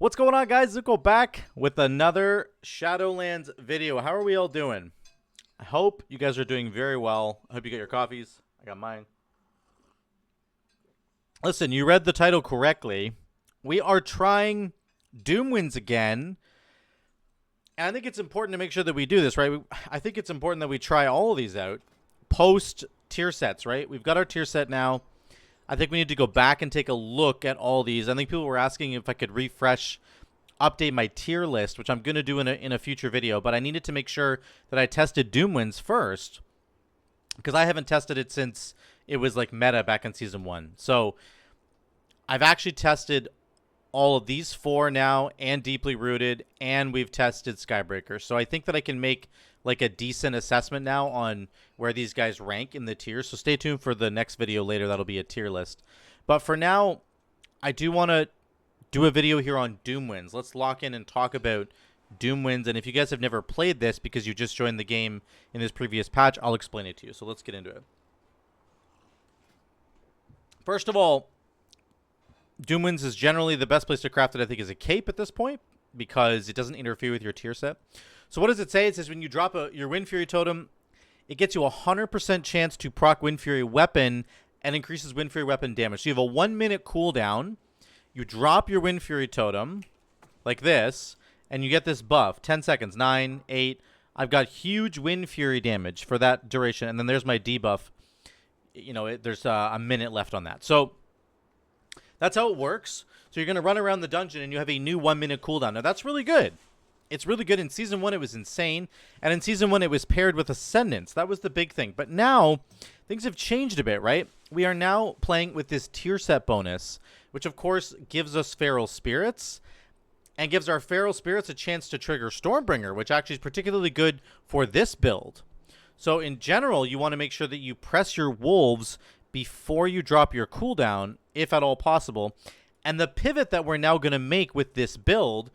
What's going on, guys? Zuko back with another Shadowlands video. How are we all doing? I hope you guys are doing very well. I hope you got your coffees. I got mine. Listen, you read the title correctly. We are trying Doomwinds again. And I think it's important to make sure that we do this, right? I think it's important that we try all of these out post tier sets, right? We've got our tier set now. I think we need to go back and take a look at all these. I think people were asking if I could refresh, update my tier list, which I'm going to do in a future video. But I needed to make sure that I tested Doomwinds first, because I haven't tested it since it was like meta back in Season 1. So I've actually tested all of these four now and Deeply Rooted, and we've tested Skybreaker. So I think that I can make like a decent assessment now on where these guys rank in the tiers. So stay tuned for the next video later. That'll be a tier list. But for now, I do want to do a video here on Doomwinds. Let's lock in and talk about Doomwinds. And if you guys have never played this because you just joined the game in this previous patch, I'll explain it to you. So let's get into it. First of all, Doomwinds is generally the best place to craft it, I think, is a cape at this point, because it doesn't interfere with your tier set. So what does it say? It says when you drop your Wind Fury totem, it gets you a 100% chance to proc Wind Fury weapon and increases Wind Fury weapon damage. So you have a 1 minute cooldown. You drop your Wind Fury totem like this, and you get this buff. 10 seconds, 9, 8. I've got huge Wind Fury damage for that duration, and then there's my debuff. You know, there's a minute left on that. So that's how it works. So you're going to run around the dungeon, and you have a new 1 minute cooldown. Now, that's really good. It's really good. In Season 1, it was insane. And in Season 1, it was paired with Ascendance. That was the big thing. But now, things have changed a bit, right? We are now playing with this tier set bonus, which, of course, gives us Feral Spirits, and gives our Feral Spirits a chance to trigger Stormbringer, which actually is particularly good for this build. So, in general, you want to make sure that you press your Wolves before you drop your cooldown, if at all possible. And the pivot that we're now going to make with this build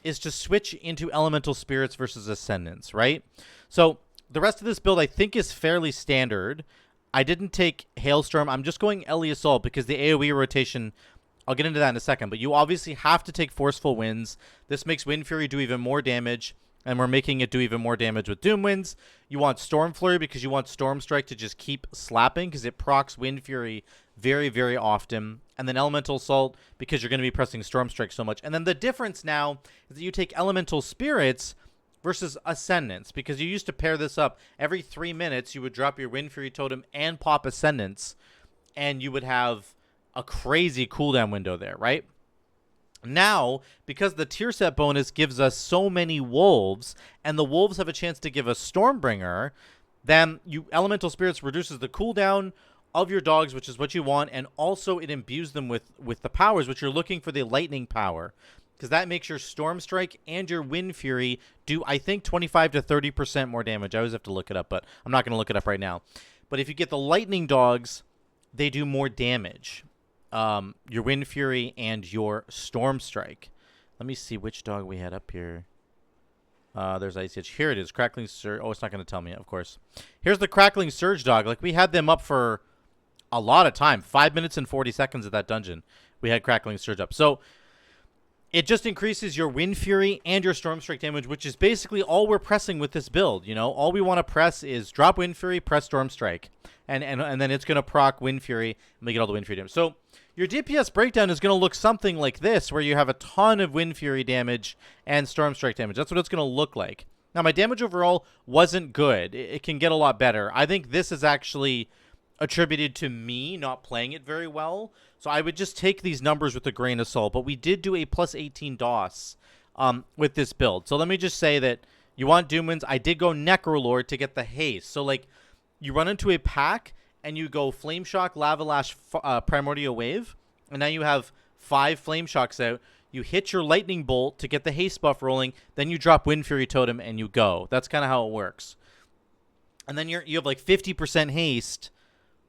is to switch into Elemental Spirits versus Ascendance, right? So the rest of this build I think is fairly standard. I didn't take Hailstorm. I'm just going Ellie Assault because the AoE rotation, I'll get into that in a second. But you obviously have to take Forceful Winds. This makes Wind Fury do even more damage, and we're making it do even more damage with Doomwinds. You want Storm Flurry because you want Storm Strike to just keep slapping because it procs Wind Fury very, very often. And then Elemental Assault because you're going to be pressing Storm Strike so much. And then the difference now is that you take Elemental Spirits versus Ascendance, because you used to pair this up. Every 3 minutes, you would drop your Wind Fury Totem and pop Ascendance, and you would have a crazy cooldown window there, right? Now, because the tier set bonus gives us so many Wolves, and the Wolves have a chance to give us Stormbringer, then Elemental Spirits reduces the cooldown of your dogs, which is what you want, and also it imbues them with the powers, which you're looking for, the lightning power, because that makes your Storm Strike and your Wind Fury do, I think, 25 to 30% more damage. I always have to look it up, but I'm not going to look it up right now. But if you get the lightning dogs, they do more damage. Your Wind Fury and your Storm Strike. Let me see which dog we had up here. There's Ice Edge. Here it is, Crackling Surge. Oh, it's not going to tell me, of course. Here's the Crackling Surge dog. Like, we had them up for a lot of time. 5 minutes and 40 seconds at that dungeon. We had Crackling Surge up. So it just increases your Wind Fury and your Storm Strike damage, which is basically all we're pressing with this build. You know, all we want to press is drop Wind Fury, press Storm Strike. And then it's going to proc Wind Fury, and we get all the Wind Fury damage. So your DPS breakdown is going to look something like this, where you have a ton of Wind Fury damage and Storm Strike damage. That's what it's going to look like. Now, my damage overall wasn't good. It can get a lot better. I think this is actually attributed to me not playing it very well. So I would just take these numbers with a grain of salt. But we did do a plus 18 DOS with this build. So let me just say that you want Doomwinds. I did go Necrolord to get the haste. So, like, you run into a pack and you go Flame Shock, Lava Lash, Primordial Wave. And now you have 5 Flame Shocks out. You hit your Lightning Bolt to get the haste buff rolling. Then you drop Wind Fury Totem and you go. That's kind of how it works. And then you have like 50% haste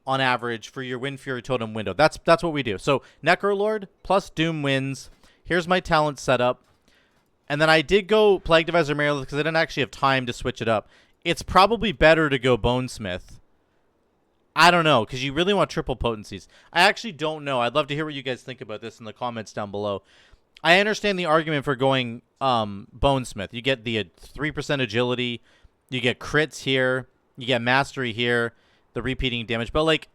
on average for your Wind Fury Totem window. That's what we do. So Necrolord plus Doomwinds. Here's my talent setup. And then I did go Plague Divisor Marilith because I didn't actually have time to switch it up. It's probably better to go Bonesmith. I don't know, because you really want triple potencies. I actually don't know. I'd love to hear what you guys think about this in the comments down below. I understand the argument for going Bonesmith. You get the 3% agility, you get crits here, you get mastery here, the repeating damage. But like,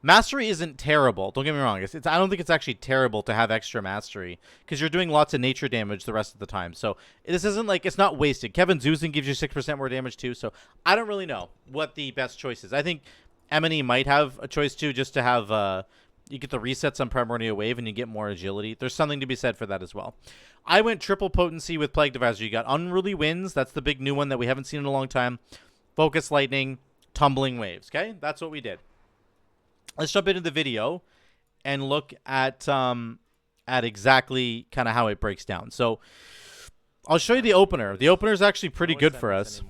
mastery isn't terrible. Don't get me wrong. I don't think it's actually terrible to have extra mastery because you're doing lots of nature damage the rest of the time. So this isn't like, it's not wasted. Kevin Zuzin gives you 6% more damage too. So I don't really know what the best choice is. I think M&E might have a choice too, just to have you get the resets on Primordial Wave and you get more agility. There's something to be said for that as well. I went triple potency with Plague Divisor. You got Unruly Winds. That's the big new one that we haven't seen in a long time. Focus Lightning, Tumbling Waves. Okay, that's what we did. Let's jump into the video and look at exactly kind of how it breaks down. So I'll show you the opener. The opener is actually pretty good for us.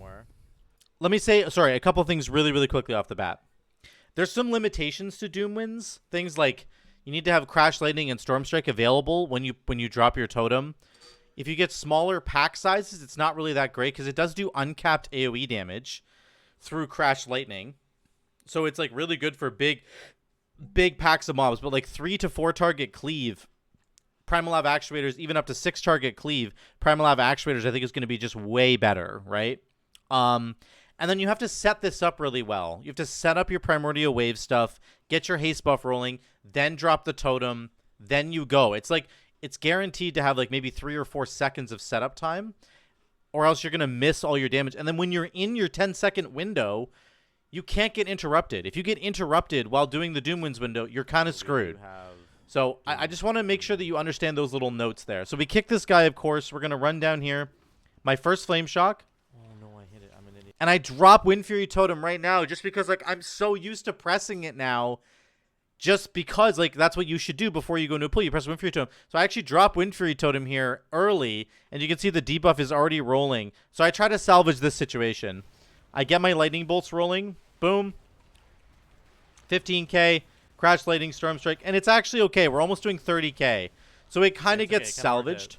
Let me say, sorry, a couple things really, really quickly off the bat. There's some limitations to Doomwinds. Things like you need to have Crash Lightning and Storm Strike available when you drop your totem. If you get smaller pack sizes, it's not really that great because it does do uncapped AoE damage through Crash Lightning. So it's like really good for big packs of mobs, but like 3 to 4 target cleave, Primalav Actuators, even up to 6 target cleave, Primalav Actuators I think is going to be just way better, right? And then you have to set this up really well. You have to set up your Primordial Wave stuff, get your haste buff rolling, then drop the totem, then you go. It's like, it's guaranteed to have like maybe 3 or 4 seconds of setup time, or else you're going to miss all your damage. And then when you're in your 10-second window, you can't get interrupted. If you get interrupted while doing the Doomwinds window, you're kind of screwed. So I just want to make sure that you understand those little notes there. So we kick this guy, of course. We're going to run down here. My first Flame Shock. And I drop Wind Fury Totem right now just because, like, I'm so used to pressing it now. Just because, like, that's what you should do before you go into a pool. You press Wind Fury Totem. So I actually drop Wind Fury Totem here early, and you can see the debuff is already rolling. So I try to salvage this situation. I get my Lightning Bolts rolling. Boom. 15k. Crash Lightning, Storm Strike. And it's actually okay. We're almost doing 30k. So it kind of gets salvaged.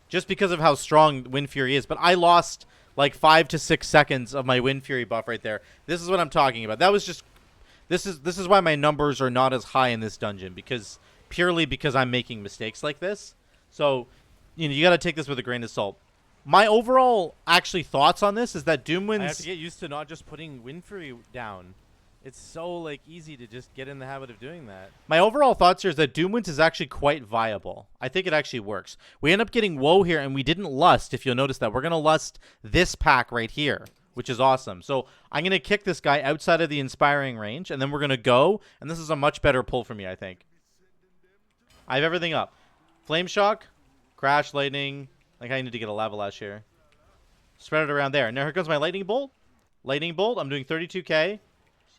Just because of how strong Wind Fury is. But I lost like 5 to 6 seconds of my Wind Fury buff right there. This is what I'm talking about. That was just, this is why my numbers are not as high in this dungeon, purely because I'm making mistakes like this. So, you know, you got to take this with a grain of salt. My overall actually thoughts on this is that Doomwinds, I have to get used to not just putting Wind Fury down. It's so like easy to just get in the habit of doing that. My overall thoughts here is that Doomwinds is actually quite viable. I think it actually works. We end up getting Woe here, and we didn't lust, if you'll notice that. We're going to lust this pack right here, which is awesome. So I'm going to kick this guy outside of the Inspiring range, and then we're going to go, and this is a much better pull for me, I think. I have everything up. Flame Shock, Crash Lightning. Like, I need to get a Lava Lash here. Spread it around there. Now here comes my Lightning Bolt. Lightning Bolt. I'm doing 32k.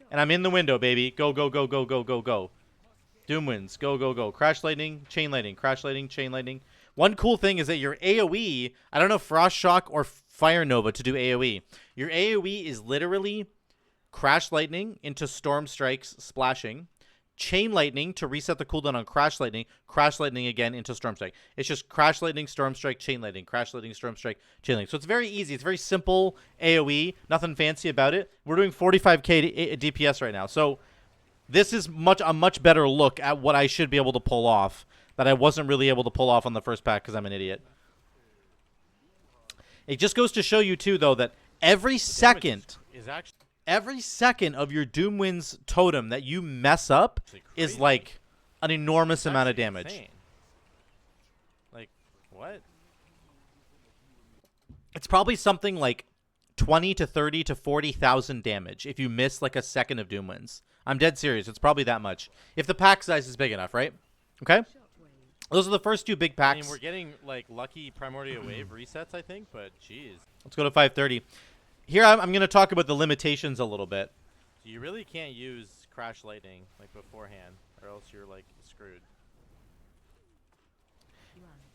And I'm in the window, baby. Go, go, go, go, go, go, go. Doomwinds. Go, go, go. Crash Lightning, Chain Lightning. Crash Lightning, Chain Lightning. One cool thing is that your AoE, I don't know, Frost Shock or Fire Nova to do AoE. Your AoE is literally Crash Lightning into Storm Strikes splashing. Chain Lightning to reset the cooldown on Crash Lightning again into Storm Strike. It's just Crash Lightning, Storm Strike, Chain Lightning, Crash Lightning, Storm Strike, Chain Lightning. So it's very easy. It's very simple AoE. Nothing fancy about it. We're doing 45k DPS right now. So this is a much better look at what I should be able to pull off that I wasn't really able to pull off on the first pack because I'm an idiot. It just goes to show you, too, though, that every second of your Doomwinds totem that you mess up is like an enormous amount of damage. Insane. Like, what? It's probably something like 20 to 30 to 40,000 damage if you miss like a second of Doomwinds. I'm dead serious. It's probably that much. If the pack size is big enough, right? Okay? Those are the first 2 big packs. I mean, we're getting like lucky Primordial Wave resets, I think, but jeez. Let's go to 530. Here, I'm going to talk about the limitations a little bit. So you really can't use Crash Lightning like beforehand, or else you're like screwed.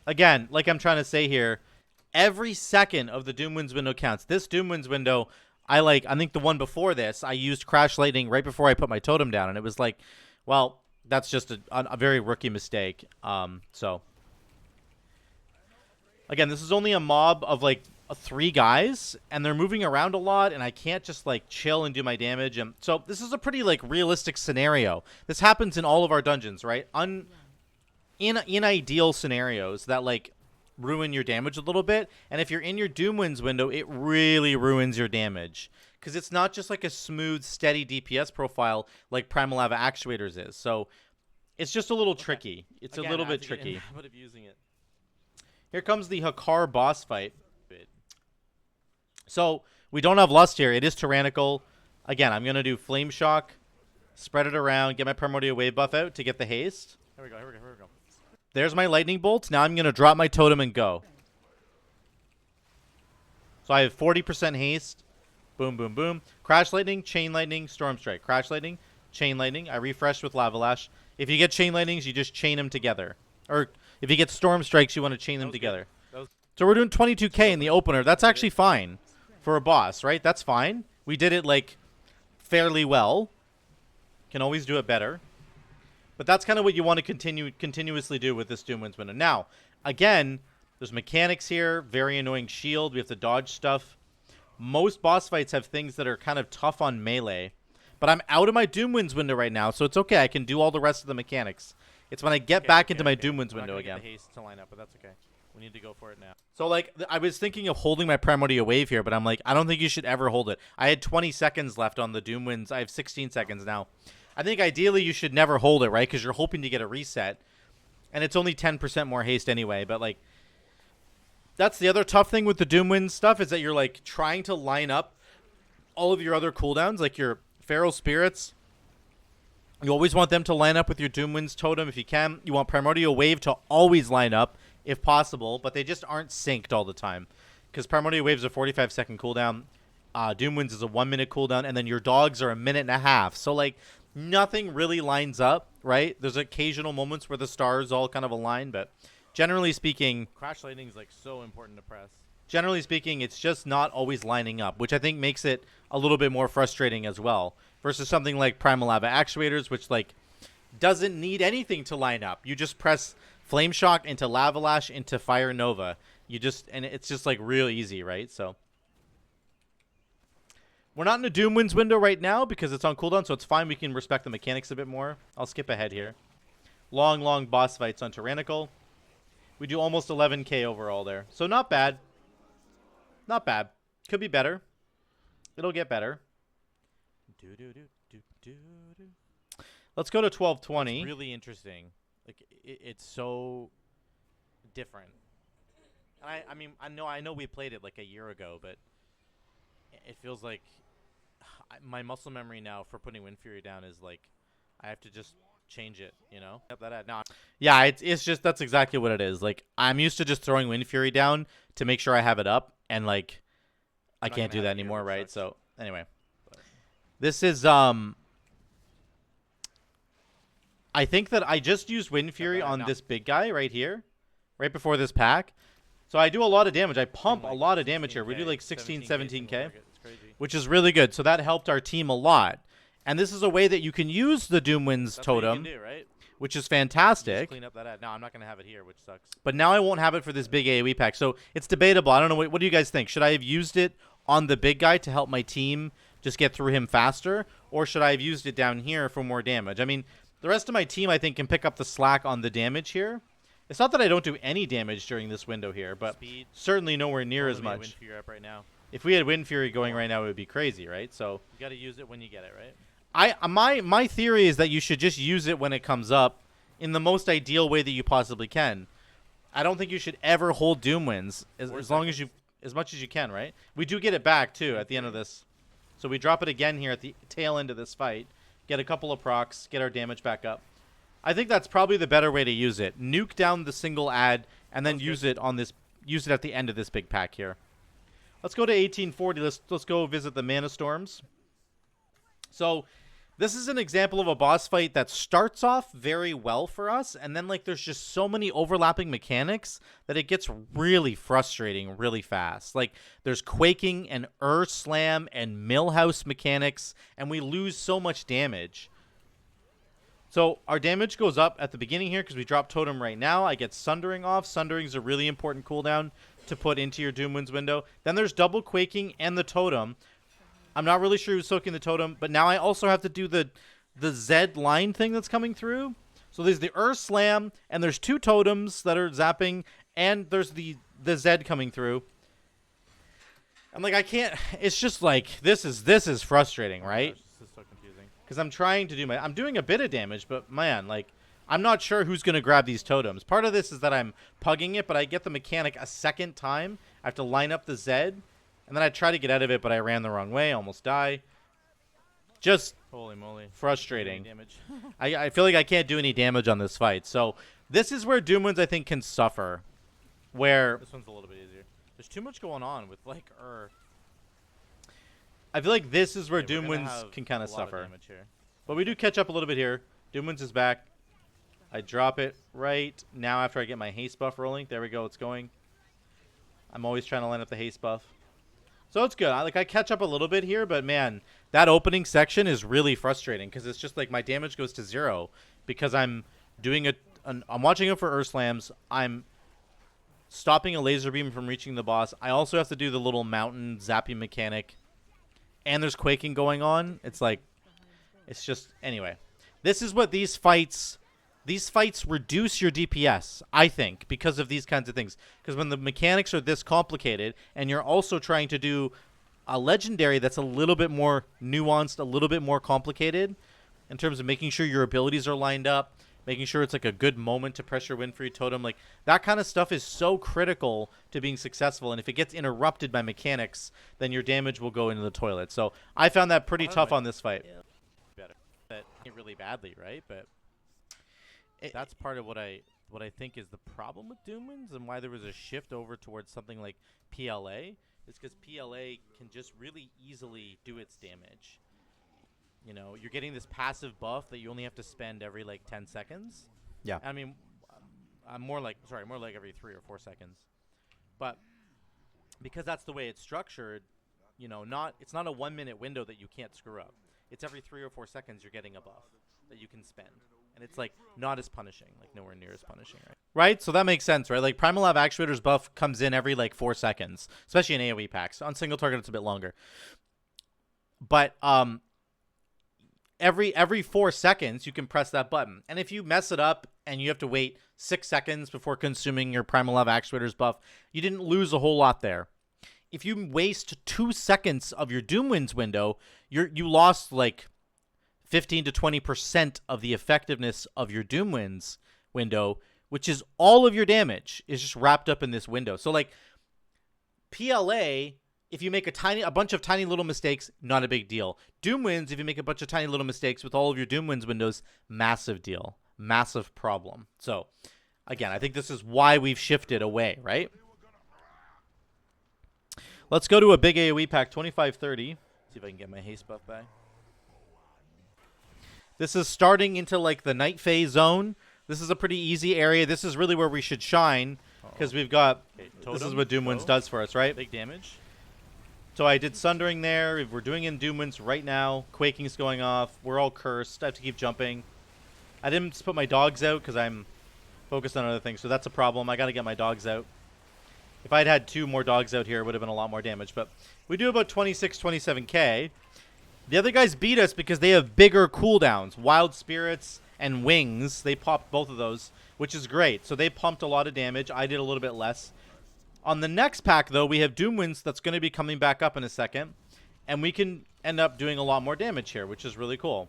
Again, like I'm trying to say here, every second of the Doomwinds window counts. This Doomwinds window, I think the one before this, I used Crash Lightning right before I put my totem down, and it was like, well, that's just a very rookie mistake. So, again, this is only a mob of like 3 guys, and they're moving around a lot, and I can't just like chill and do my damage. And so this is a pretty like realistic scenario. This happens in all of our dungeons, right? in ideal scenarios that like ruin your damage a little bit. And if you're in your Doomwinds window, it really ruins your damage. Because it's not just like a smooth, steady DPS profile like Primal Lava Actuators is. So it's just a little tricky. It's Again, a little I have bit to get in tricky. the habit of using it. Here comes the Hakkar boss fight. So we don't have Lust here. It is Tyrannical. Again, I'm going to do Flame Shock, spread it around, get my Primordial Wave buff out to get the haste. Here we go, here we go, here we go. There's my Lightning Bolt. Now I'm going to drop my Totem and go. So I have 40% haste. Boom, boom, boom. Crash Lightning, Chain Lightning, Storm Strike. Crash Lightning, Chain Lightning. I refreshed with Lava Lash. If you get Chain Lightnings, you just chain them together. Or if you get Storm Strikes, you want to chain them together. So we're doing 22k in the opener. That's actually fine for a boss, right? That's fine. We did it, like, fairly well. Can always do it better. But that's kind of what you want to continuously do with this Doomwinds window. Now, again, there's mechanics here. Very annoying shield. We have to dodge stuff. Most boss fights have things that are kind of tough on melee. But I'm out of my Doomwinds window right now, so it's okay. I can do all the rest of the mechanics. It's when I get back into my Doomwinds window again. Get the haste to line up, but that's okay. We need to go for it now. So, like, I was thinking of holding my Primordial Wave here, but I'm like, I don't think you should ever hold it. I had 20 seconds left on the Doomwinds. I have 16 seconds now. I think ideally you should never hold it, right? Because you're hoping to get a reset. And it's only 10% more haste anyway. But, like, that's the other tough thing with the Doomwinds stuff is that you're, like, trying to line up all of your other cooldowns, like your Feral Spirits. You always want them to line up with your Doomwinds totem if you can. You want Primordial Wave to always line up if possible, but they just aren't synced all the time. Because Primordial Wave's a 45-second cooldown. Doomwinds is a 1-minute cooldown, and then your dogs are a minute and a half. So, like, nothing really lines up, right? There's occasional moments where the stars all kind of align, but generally speaking... Crash Lightning is, like, so important to press. Generally speaking, it's just not always lining up, which I think makes it a little bit more frustrating as well. Versus something like Primal Lava Actuators, which, like, doesn't need anything to line up. You just press Flame Shock into Lava Lash into Fire Nova. And it's just, like, real easy, right? So we're not in a Doomwinds window right now because it's on cooldown, so it's fine. We can respect the mechanics a bit more. I'll skip ahead here. Long boss fights on Tyrannical. We do almost 11k overall there. So not bad. Not bad. Could be better. It'll get better. Let's go to 1220. It's really interesting. Like it's so different. And I mean, I know we played it like a year ago, but it feels like my muscle memory now for putting Wind Fury down is like I have to just change it, you know? Yeah, it's just that's exactly what it is. Like I'm used to just throwing Wind Fury down to make sure I have it up, and like I can't do that anymore, right? So anyway, this is I think that I just used Wind Fury on this big guy right here, right before this pack. So I do a lot of damage. I pump a lot of damage here. We do like 16, 17k, which is really good. So that helped our team a lot. And this is a way that you can use the Doomwinds totem, right? which is fantastic. Clean up that ad. No, I'm not going to have it here, which sucks. But now I won't have it for this big AoE pack. So it's debatable. I don't know. What do you guys think? Should I have used it on the big guy to help my team just get through him faster? Or should I have used it down here for more damage? I mean, the rest of my team, I think, can pick up the slack on the damage here. It's not that I don't do any damage during this window here, but certainly nowhere near as much. Wind Fury up right now. If we had Wind Fury going right now, it would be crazy, right? So you got to use it when you get it, right? My theory is that you should just use it when it comes up in the most ideal way that you possibly can. I don't think you should ever hold Doomwinds as much as you can, right? We do get it back too at the end of this. So we drop it again here at the tail end of this fight, get a couple of procs, get our damage back up. I think that's probably the better way to use it. Nuke down the single ad and then use it at the end of this big pack here. Let's go to 1840. Let's go visit the Manastorms. So this is an example of a boss fight that starts off very well for us, and then like there's just so many overlapping mechanics that it gets really frustrating really fast. Like there's quaking and slam and millhouse mechanics, and we lose so much damage. So our damage goes up at the beginning here because we drop Totem right now. I get Sundering off. Sundering is a really important cooldown to put into your Doomwinds window. Then there's double Quaking and the Totem. I'm not really sure who's soaking the Totem, but now I also have to do the Z line thing that's coming through. So there's the Earth Slam, and there's 2 totems that are zapping, and there's the Zed coming through. I'm like, I can't. It's just like this is frustrating, right? This is so confusing. Because I'm trying to do I'm doing a bit of damage, but man, like, I'm not sure who's gonna grab these totems. Part of this is that I'm pugging it, but I get the mechanic a second time. I have to line up the Zed, and then I try to get out of it, but I ran the wrong way, almost die. Just Holy moly. frustrating. Damage. I feel like I can't do any damage on this fight. So this is where Doomwinds, I think, can suffer. Where This one's a little bit easier. There's too much going on with like I feel like this is where Okay, we're gonna Doomwinds have can kind a of lot suffer. damage here. But we do catch up a little bit here. Doomwinds is back. I drop it right now after I get my haste buff rolling. There we go. It's going. I'm always trying to line up the haste buff. So it's good. I catch up a little bit here, but man, that opening section is really frustrating because it's just like my damage goes to 0 because I'm doing I'm watching it for Earth Slams. I'm stopping a laser beam from reaching the boss. I also have to do the little mountain zapping mechanic. And there's quaking going on. It's like, it's just, anyway. This is what these fights reduce your DPS, I think, because of these kinds of things. Because when the mechanics are this complicated, and you're also trying to do a legendary that's a little bit more nuanced, a little bit more complicated, in terms of making sure your abilities are lined up, making sure it's like a good moment to press your win for your totem. Like, that kind of stuff is so critical to being successful. And if it gets interrupted by mechanics, then your damage will go into the toilet. So I found that pretty tough on this fight. Yeah. Better. That really badly, right? But that's part of what I think is the problem with Doomwinds and why there was a shift over towards something like PLA. Is because PLA can just really easily do its damage. You know, you're getting this passive buff that you only have to spend every like 10 seconds. Yeah. I mean, I'm more like every 3 or 4 seconds. But because that's the way it's structured, you know, it's not a 1 minute window that you can't screw up. It's every 3 or 4 seconds you're getting a buff that you can spend. And it's like not as punishing, like nowhere near as punishing, right? Right? So that makes sense, right? Like Primal Lav Actuator's buff comes in every like 4 seconds, especially in AoE packs. On single target it's a bit longer. But every 4 seconds you can press that button. And if you mess it up and you have to wait 6 seconds before consuming your Primal Lav Actuator's buff, you didn't lose a whole lot there. If you waste 2 seconds of your Doomwinds window, you lost like 15 to 20% of the effectiveness of your Doomwinds window, which is all of your damage is just wrapped up in this window. So like PLA, if you make a bunch of tiny little mistakes, not a big deal. Doomwinds, if you make a bunch of tiny little mistakes with all of your Doomwinds windows, massive deal, massive problem. So again, I think this is why we've shifted away, right? Let's go to a big AoE pack, 2530. See if I can get my haste buff back. This is starting into like the night phase zone. This is a pretty easy area. This is really where we should shine because we've got. This is what Doomwinds does for us, right? Big damage. So I did Sundering there. We're doing in Doomwinds right now. Quaking's going off. We're all cursed. I have to keep jumping. I didn't just put my dogs out because I'm focused on other things, so that's a problem. I got to get my dogs out. If I'd had 2 more dogs out here, it would have been a lot more damage. But we do about 26, 27k. The other guys beat us because they have bigger cooldowns. Wild Spirits and Wings, they popped both of those, which is great. So they pumped a lot of damage. I did a little bit less. On the next pack, though, we have Doomwinds that's going to be coming back up in a second. And we can end up doing a lot more damage here, which is really cool.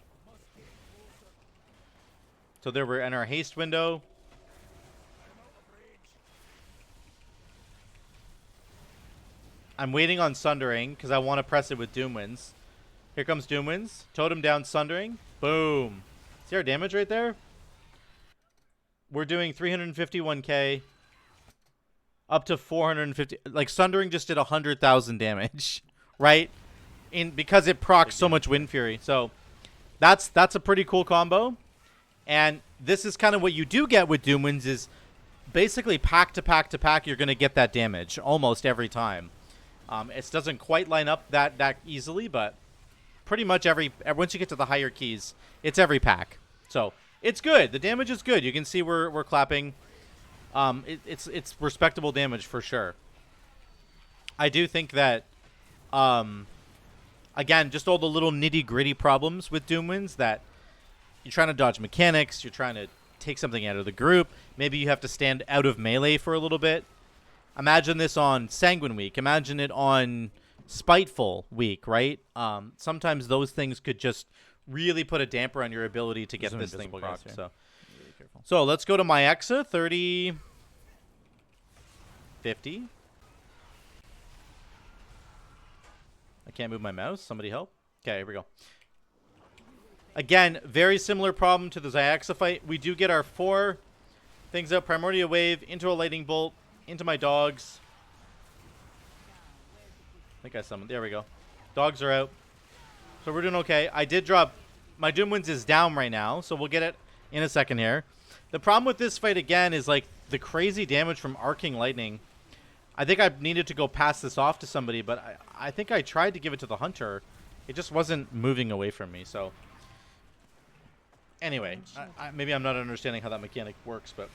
So there we're in our haste window. I'm waiting on Sundering because I want to press it with Doomwinds. Here comes Doomwinds. Totem down, Sundering. Boom. See our damage right there? We're doing 351k. Up to 450. Like, Sundering just did 100,000 damage. Right? Because it procs so much Wind Fury. So, that's a pretty cool combo. And this is kind of what you do get with Doomwinds is basically pack to pack to pack, you're going to get that damage almost every time. It doesn't quite line up that easily, but pretty much once you get to the higher keys, it's every pack. So it's good. The damage is good. You can see we're clapping. It's respectable damage for sure. I do think that, again, just all the little nitty gritty problems with Doomwinds that you're trying to dodge mechanics, you're trying to take something out of the group. Maybe you have to stand out of melee for a little bit. Imagine this on Sanguine Week. Imagine it on Spiteful Week, right? Sometimes those things could just really put a damper on your ability to get this thing procced. So let's go to Mueh'zala, 30, 50. I can't move my mouse. Somebody help. Okay, here we go. Again, very similar problem to the Xy'exa fight. We do get our 4 things out. Primordial Wave, into a Lightning Bolt, into my dogs. I think I summoned. There we go. Dogs are out. So we're doing okay. I did drop. My Doomwinds is down right now, so we'll get it in a second here. The problem with this fight, again, is like the crazy damage from Arcing Lightning. I think I needed to go pass this off to somebody, but I think I tried to give it to the Hunter. It just wasn't moving away from me, so... Anyway, maybe I'm not understanding how that mechanic works, but...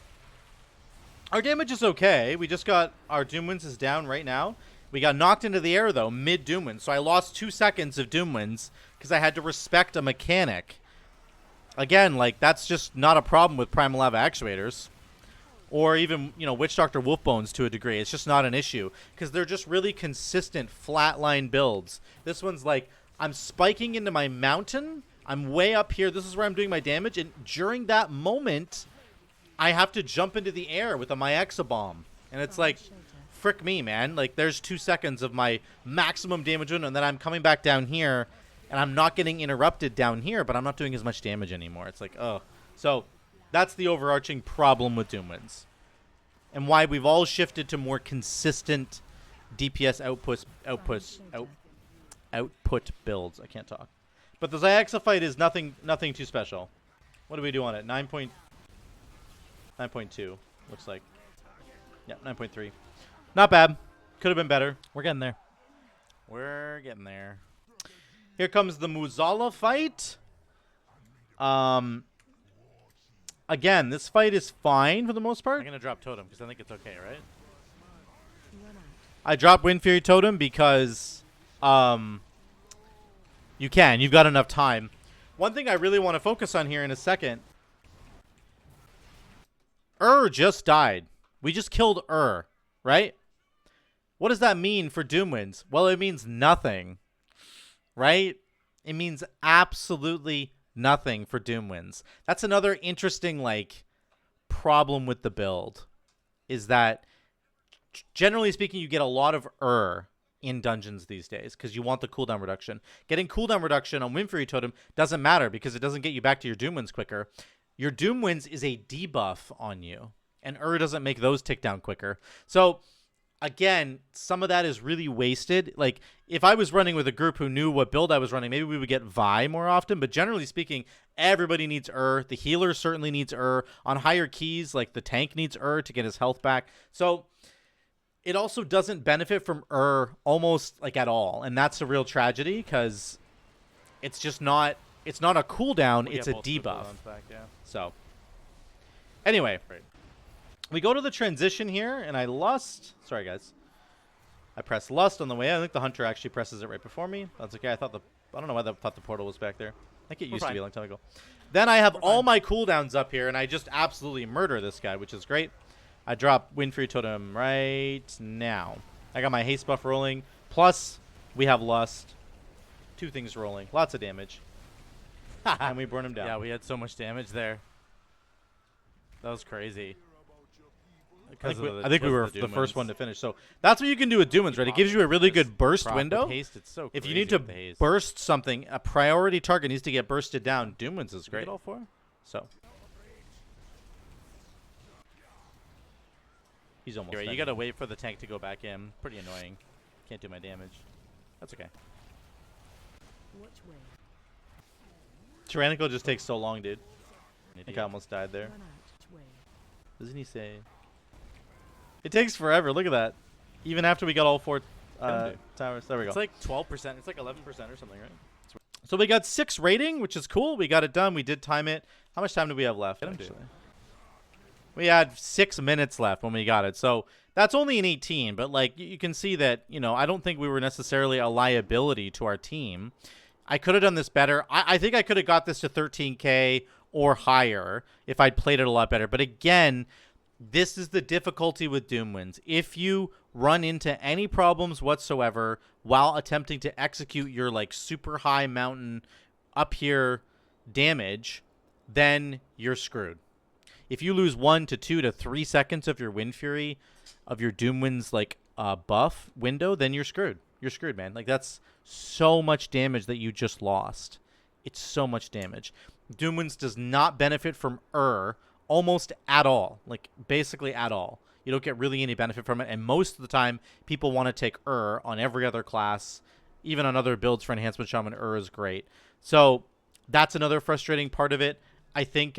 Our damage is okay. We just got... Our Doomwinds is down right now. We got knocked into the air, though, mid-Doomwinds. So I lost 2 seconds of Doomwinds because I had to respect a mechanic. Again, like, that's just not a problem with Primal Lava Actuators. Or even, you know, Witch Doctor Wolfbones to a degree. It's just not an issue. Because they're just really consistent, flatline builds. This one's like, I'm spiking into my mountain. I'm way up here. This is where I'm doing my damage. And during that moment, I have to jump into the air with a Mueh'zala bomb. And it's like, frick me, man. Like, there's 2 seconds of my maximum damage, and then I'm coming back down here, and I'm not getting interrupted down here, but I'm not doing as much damage anymore. It's like, oh. So, that's the overarching problem with Doomwinds. And why we've all shifted to more consistent DPS output builds. I can't talk. But the Xy'exa fight is nothing too special. What do we do on it? 9.2, looks like. Yeah, 9.3. Not bad. Could have been better. We're getting there. We're getting there. Here comes the Mueh'zala fight. Again, this fight is fine for the most part. I'm going to drop Totem because I think it's okay, right? I dropped Wind Fury Totem because you can. You've got enough time. One thing I really want to focus on here in a second. Just died. We just killed right? What does that mean for Doomwinds? Well, it means nothing, right? It means absolutely nothing for Doomwinds. That's another interesting, like, problem with the build, is that, generally speaking, you get a lot of in dungeons these days because you want the cooldown reduction. Getting cooldown reduction on Wind Fury Totem doesn't matter because it doesn't get you back to your Doomwinds quicker. Your Doomwinds is a debuff on you, and doesn't make those tick down quicker. So... Again, some of that is really wasted. Like, if I was running with a group who knew what build I was running, maybe we would get Vi more often. But generally speaking, everybody needs The healer certainly needs On higher keys, like, the tank needs to get his health back. So, it also doesn't benefit from almost, like, at all. And that's a real tragedy because it's just not... It's not a cooldown, it's a debuff. Back, yeah. So, anyway... Right. We go to the transition here, and I lust. Sorry, guys. I pressed lust on the way. I think the Hunter actually presses it right before me. That's okay. I don't know why I thought the portal was back there. I think it used to be a long time ago. Then I have all my cooldowns up here, and I just absolutely murder this guy, which is great. I drop Wind Fury Totem right now. I got my haste buff rolling. Plus, we have lust. 2 things rolling. Lots of damage. And we burn him down. Yeah, we had so much damage there. That was crazy. I think we were the first one to finish. So that's what you can do with Doomwinds, right? It gives you a really good burst window. Haste, it's so if you need to burst something, a priority target needs to get bursted down. Doomwinds is great. All 4? So he's almost. You gotta wait for the tank to go back in. Pretty annoying. Can't do my damage. That's okay. Tyrannical just takes so long, dude. I think I almost died there. Doesn't he say? It takes forever. Look at that. Even after we got all 4 towers. There we go. It's like 12%. It's like 11% or something, right? So we got 6 rating, which is cool. We got it done. We did time it. How much time do we have left, actually? We had 6 minutes left when we got it. So that's only an 18. But, like, you can see that, you know, I don't think we were necessarily a liability to our team. I could have done this better. I think I could have got this to 13K or higher if I'd played it a lot better. But again, this is the difficulty with Doomwinds. If you run into any problems whatsoever while attempting to execute your like super high mountain up here damage, then you're screwed. If you lose 1 to 2 to 3 seconds of your Wind Fury, of your Doomwinds like buff window, then you're screwed. You're screwed, man. Like that's so much damage that you just lost. It's so much damage. Doomwinds does not benefit from almost at all. Like basically at all. You don't get really any benefit from it, and most of the time people want to take on every other class. Even on other builds for Enhancement Shaman, is great. So that's another frustrating part of it. I think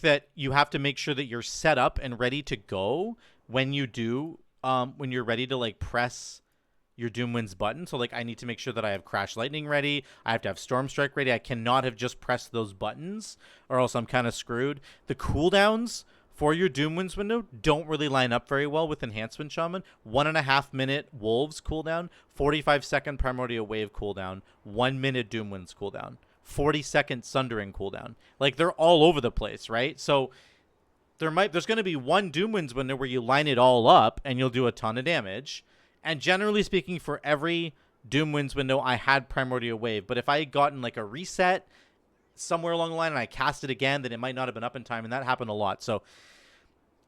that you have to make sure that you're set up and ready to go when you do, when you're ready to like press your Doomwinds button. So like I need to make sure that I have Crash Lightning ready. I have to have Storm Strike ready. I cannot have just pressed those buttons or else I'm kind of screwed. The cooldowns for your Doomwinds window don't really line up very well with Enhancement Shaman. 1.5 minute Wolves cooldown, 45-second Primordial Wave cooldown, 1 minute Doomwinds cooldown, 40-second Sundering cooldown. Like they're all over the place, right? So there's going to be one Doomwinds window where you line it all up and you'll do a ton of damage. And generally speaking, for every Doomwinds window, I had Primordial Wave. But if I had gotten like a reset somewhere along the line and I cast it again, then it might not have been up in time, and that happened a lot. So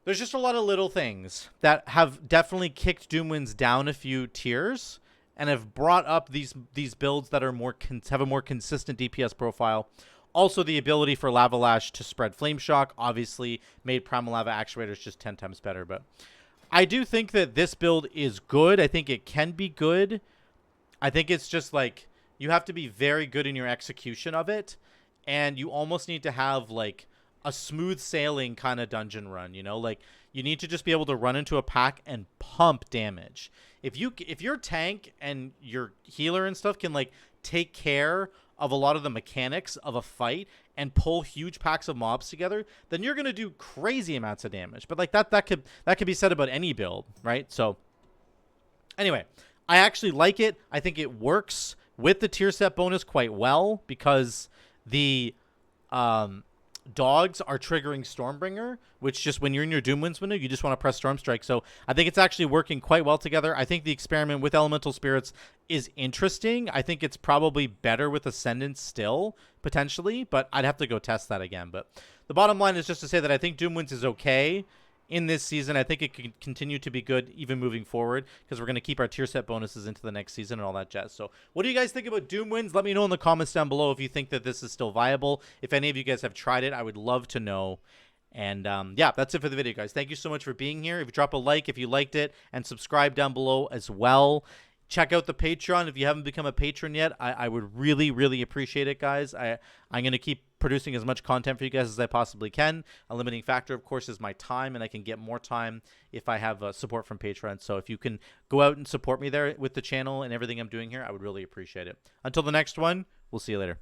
there's just a lot of little things that have definitely kicked Doomwinds down a few tiers and have brought up these builds that are have a more consistent DPS profile. Also, the ability for Lava Lash to spread Flame Shock obviously made Primal Lava Actuators just 10 times better. But I do think that this build is good. I think it can be good. I think it's just like you have to be very good in your execution of it. And you almost need to have like a smooth sailing kind of dungeon run, you know? Like you need to just be able to run into a pack and pump damage. If your tank and your healer and stuff can like take care of a lot of the mechanics of a fight and pull huge packs of mobs together, then you're going to do crazy amounts of damage. But like that could be said about any build, right? So anyway, I actually like it. I think it works with the tier set bonus quite well because the dogs are triggering Stormbringer, which just when you're in your Doomwinds window, you just want to press Storm Strike. So I think it's actually working quite well together. I think the experiment with Elemental Spirits is interesting. I think it's probably better with Ascendant still, potentially, but I'd have to go test that again. But the bottom line is just to say that I think Doomwinds is okay in this season. I think it can continue to be good even moving forward because we're going to keep our tier set bonuses into the next season and all that jazz. So what do you guys think about Doomwinds? Let me know in the comments down below if you think that this is still viable. If any of you guys have tried it, I would love to know. And yeah, that's it for the video, guys. Thank you so much for being here. If you drop a like if you liked it, and subscribe down below as well. Check out the Patreon if you haven't become a patron yet. I would really, really appreciate it, guys. I'm going to keep producing as much content for you guys as I possibly can. A limiting factor, of course, is my time, and I can get more time if I have support from Patreon. So if you can go out and support me there with the channel and everything I'm doing here, I would really appreciate it. Until the next one, we'll see you later.